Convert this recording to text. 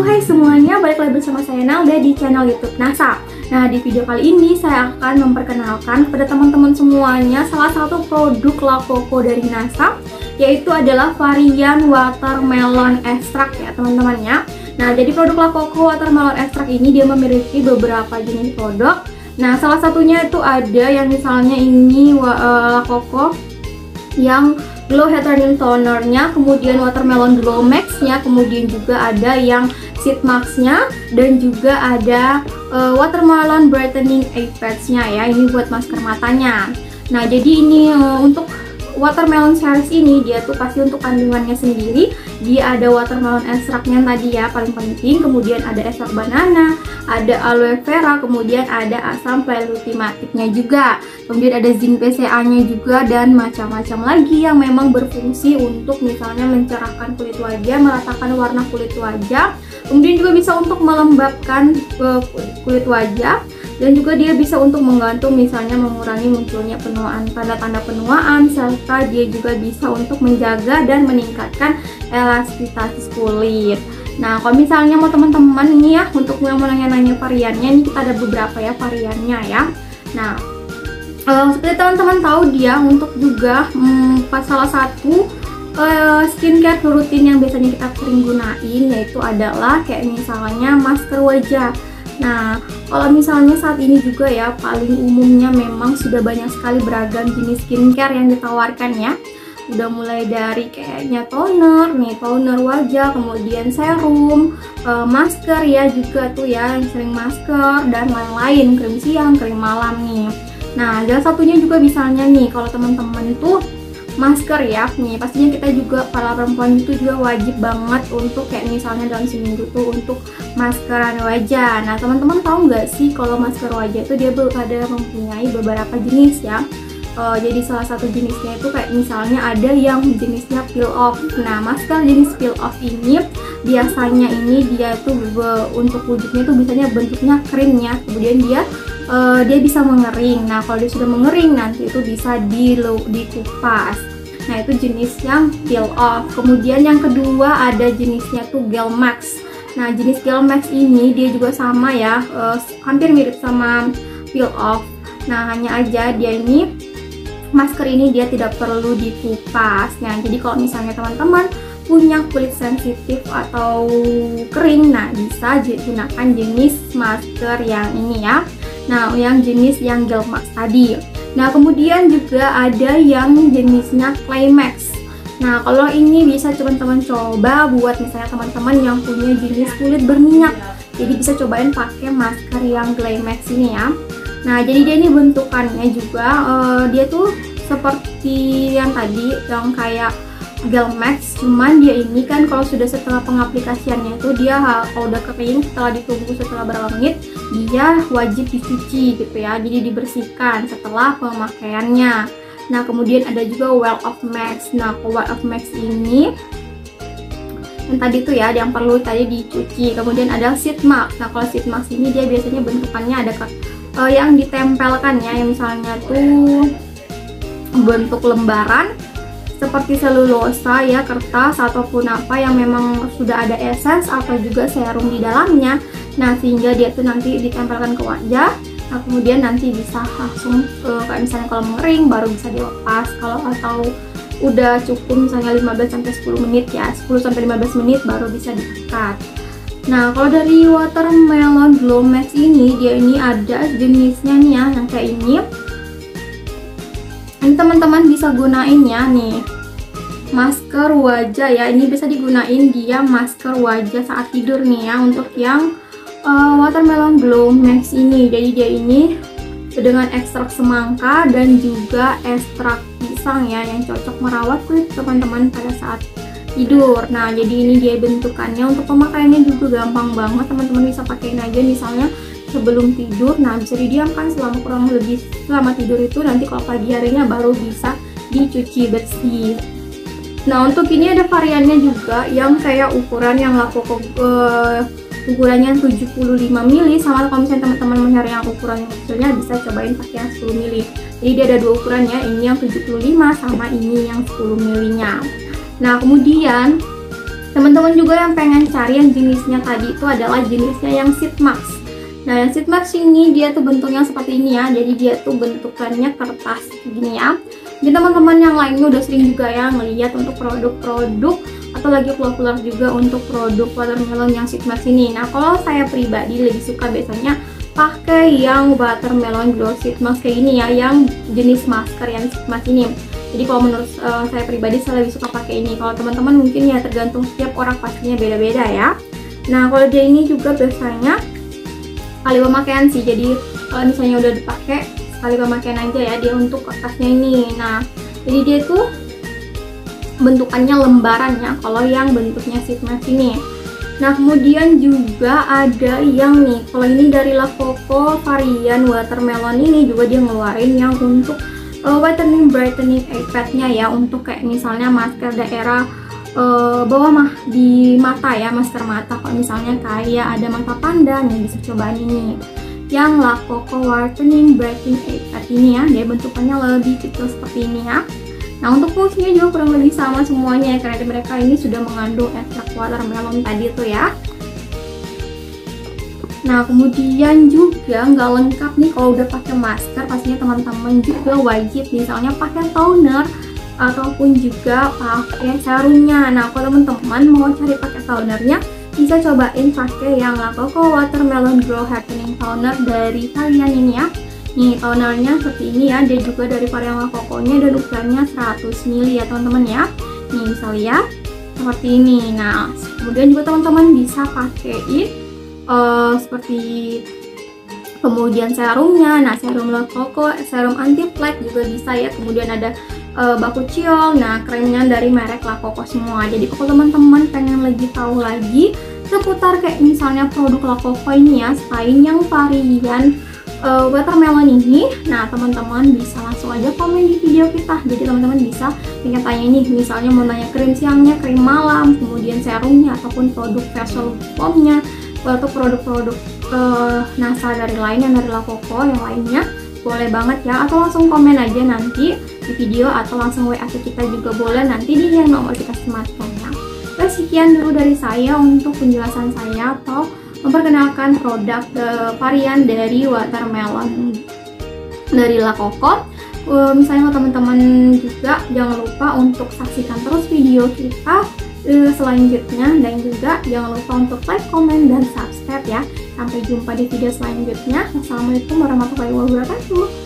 Halo hai semuanya, balik lagi bersama saya Nalda di channel YouTube NASA. Nah, di video kali ini saya akan memperkenalkan kepada teman-teman semuanya salah satu produk La Coco dari NASA, yaitu adalah varian watermelon extract ya teman-temannya. Nah, jadi produk La Coco watermelon extract ini dia memiliki beberapa jenis produk. Nah, salah satunya itu ada yang misalnya ini La Coco yang Glow Whitening Toner-nya, kemudian Watermelon Glow Max-nya, kemudian juga ada yang Sheet Mask-nya, dan juga ada Watermelon Brightening Eye Patch-nya ya, ini buat masker matanya. Nah, jadi ini untuk Watermelon series ini dia tuh pasti untuk kandungannya sendiri, dia ada watermelon extract-nya tadi ya paling penting, kemudian ada ekstrak banana, ada aloe vera, kemudian ada asam plutonimatiknya juga, kemudian ada zinc PCA-nya juga, dan macam-macam lagi yang memang berfungsi untuk misalnya mencerahkan kulit wajah, meratakan warna kulit wajah, kemudian juga bisa untuk melembabkan kulit wajah, dan juga dia bisa untuk menggantung misalnya mengurangi munculnya penuaan, tanda-tanda penuaan, serta dia juga bisa untuk menjaga dan meningkatkan elastisitas kulit. Nah, kalau misalnya mau teman-teman ini ya untuk yang mau nanya-nanya variannya, ini kita ada beberapa ya variannya ya. Nah, seperti teman-teman tahu dia untuk juga salah satu skincare rutin yang biasanya kita sering gunain yaitu adalah kayak misalnya masker wajah. Nah, kalau misalnya saat ini juga ya paling umumnya memang sudah banyak sekali beragam jenis skincare yang ditawarkan ya. Udah mulai dari kayaknya toner nih, toner wajah, kemudian serum, masker ya juga tuh ya yang sering masker, dan lain-lain, krim siang, krim malam nih. Nah, salah satunya juga misalnya nih kalau teman-teman tuh masker ya, nih pastinya kita juga para perempuan itu juga wajib banget untuk kayak misalnya dalam seminggu tuh untuk maskeran wajah. Nah, teman-teman tahu nggak sih kalau masker wajah itu dia ada mempunyai beberapa jenis ya. Jadi salah satu jenisnya itu kayak misalnya ada yang jenisnya peel off. Nah, masker jenis peel off ini biasanya ini dia tuh untuk wujudnya tuh biasanya bentuknya krim ya, kemudian dia bisa mengering. Nah, kalau dia sudah mengering nanti itu bisa dikupas. Nah, itu jenis yang peel off. Kemudian yang kedua ada jenisnya tuh gel max. Nah, jenis gel max ini dia juga sama ya, hampir mirip sama peel off. Nah, hanya aja dia ini masker ini dia tidak perlu dikupas. Nah, jadi kalau misalnya teman-teman punya kulit sensitif atau kering, nah bisa gunakan jenis masker yang ini ya. Nah, yang jenis yang gel max tadi. Nah, kemudian juga ada yang jenisnya Climax. Nah, kalau ini bisa teman-teman coba buat misalnya teman-teman yang punya jenis kulit berminyak. Jadi bisa cobain pakai masker yang Climax ini ya. Nah, jadi dia ini bentukannya juga dia tuh seperti yang tadi yang kayak gel max, cuman dia ini kan kalau sudah setelah pengaplikasiannya itu dia kalau udah kering setelah ditunggu setelah berapa menit dia wajib dicuci gitu ya, jadi dibersihkan setelah pemakaiannya. Nah, kemudian ada juga Well of Max. Nah, Well of Max ini yang tadi tuh ya yang perlu tadi dicuci. Kemudian ada Sheet Mask. Nah, kalau Sheet Mask ini dia biasanya bentukannya ada yang ditempelkan ya, yang misalnya tuh bentuk lembaran seperti selulosa ya, kertas ataupun apa yang memang sudah ada essence atau juga serum di dalamnya. Nah, sehingga dia tuh nanti ditempelkan ke wajah. Nah, kemudian nanti bisa langsung kayak misalnya kalau mengering baru bisa dilepas, kalau atau udah cukup misalnya 15-10 menit ya, 10-15 menit baru bisa diangkat. Nah, kalau dari Watermelon Glow Max ini dia ini ada jenisnya nih ya, yang kayak ini. Ini teman-teman bisa gunain ya nih masker wajah ya, ini bisa digunain dia masker wajah saat tidur nih ya untuk yang Watermelon Glow Max ini. Jadi dia ini dengan ekstrak semangka dan juga ekstrak pisang ya yang cocok merawat kulit teman-teman pada saat tidur. Nah, jadi ini dia bentukannya, untuk pemakaiannya juga gampang banget, teman-teman bisa pakein aja misalnya sebelum tidur. Nah, bisa didiamkan selama kurang lebih selama tidur itu, nanti kalau pagi harinya baru bisa dicuci bersih. Nah, untuk ini ada variannya juga yang kayak ukuran yang La Coco ukurannya 75 ml, sama kalau misalnya teman-teman mencari yang ukuran kecilnya bisa cobain pakai yang 10 ml. Jadi dia ada dua ukurannya, ini yang 75 sama ini yang 10 ml nya. Nah, kemudian Teman-teman juga yang pengen cari yang jenisnya tadi itu adalah jenisnya yang sheet mask. Nah, yang sheet mask ini dia tuh bentuknya seperti ini ya. Jadi dia tuh bentukannya kertas gini ya. Jadi teman-teman yang lainnya udah sering juga ya ngeliat untuk produk-produk atau lagi populer juga untuk produk watermelon yang sheet mask ini. Nah, kalau saya pribadi lebih suka biasanya pakai yang watermelon glow sheet mask kayak gini ya, yang jenis masker yang sheet mask ini. Jadi kalau menurut saya pribadi saya lebih suka pakai ini. Kalau teman-teman mungkin ya tergantung setiap orang pastinya beda-beda ya. Nah, kalau dia ini juga biasanya sekali pemakaian sih. Jadi kalau misalnya udah dipakai sekali pemakaian aja ya dia untuk kertasnya ini. Nah, jadi dia tuh bentukannya lembarannya kalau yang bentuknya sheet mask ini. Nah, kemudian juga ada yang nih, kalau ini dari La Coco varian watermelon ini juga dia ngeluarin yang untuk whitening brightening eye pad-nya ya, untuk kayak misalnya masker daerah bawah di mata ya, masker mata. Kalau misalnya kayak ada mata panda nih bisa cobain ini yang La Coco whitening brightening eye pad ini ya, dia bentukannya lebih kecil seperti ini ya. Nah, untuk fungsinya juga kurang lebih sama semuanya ya, karena mereka ini sudah mengandung ekstrak watermelon tadi tuh ya. Nah, kemudian juga nggak lengkap nih kalau udah pakai masker, pastinya teman-teman juga wajib misalnya pakai toner ataupun juga pakai serumnya. Nah, kalau teman-teman mau cari pakai tonernya, bisa cobain pakai yang La Coco Watermelon Glow Happening Toner dari varian ini ya. Nih, tonernya seperti ini ya, dia juga dari varian La Coco-nya dan ukurannya 100 ml ya teman-teman ya. Nih, bisa lihat seperti ini. Nah, kemudian juga teman-teman bisa pakein seperti kemudian serumnya. Nah, serum La Coco, serum anti flek juga bisa ya. Kemudian ada baku ciol. Nah, kremnya dari merek La Coco semua. Jadi kalau teman-teman pengen lebih tahu lagi seputar kayak misalnya produk La Coco ini ya, selain yang varian watermelon ini, nah teman-teman bisa langsung aja komen di video kita. Jadi teman-teman bisa tinggal tanya ini, misalnya mau nanya krim siangnya, krim malam, kemudian serumnya, ataupun produk facial foamnya, atau produk-produk NASA dari lain yang dari La Coco yang lainnya, boleh banget ya. Atau langsung komen aja nanti di video, atau langsung WA ke kita juga boleh nanti di nomor kita smartphone-nya. Sekian dulu dari saya untuk penjelasan saya atau memperkenalkan produk varian dari watermelon dari La Coco. Misalnya teman-teman juga jangan lupa untuk saksikan terus video kita selanjutnya, dan juga jangan lupa untuk like, comment, dan subscribe ya. Sampai jumpa di video selanjutnya. Wassalamualaikum warahmatullahi wabarakatuh.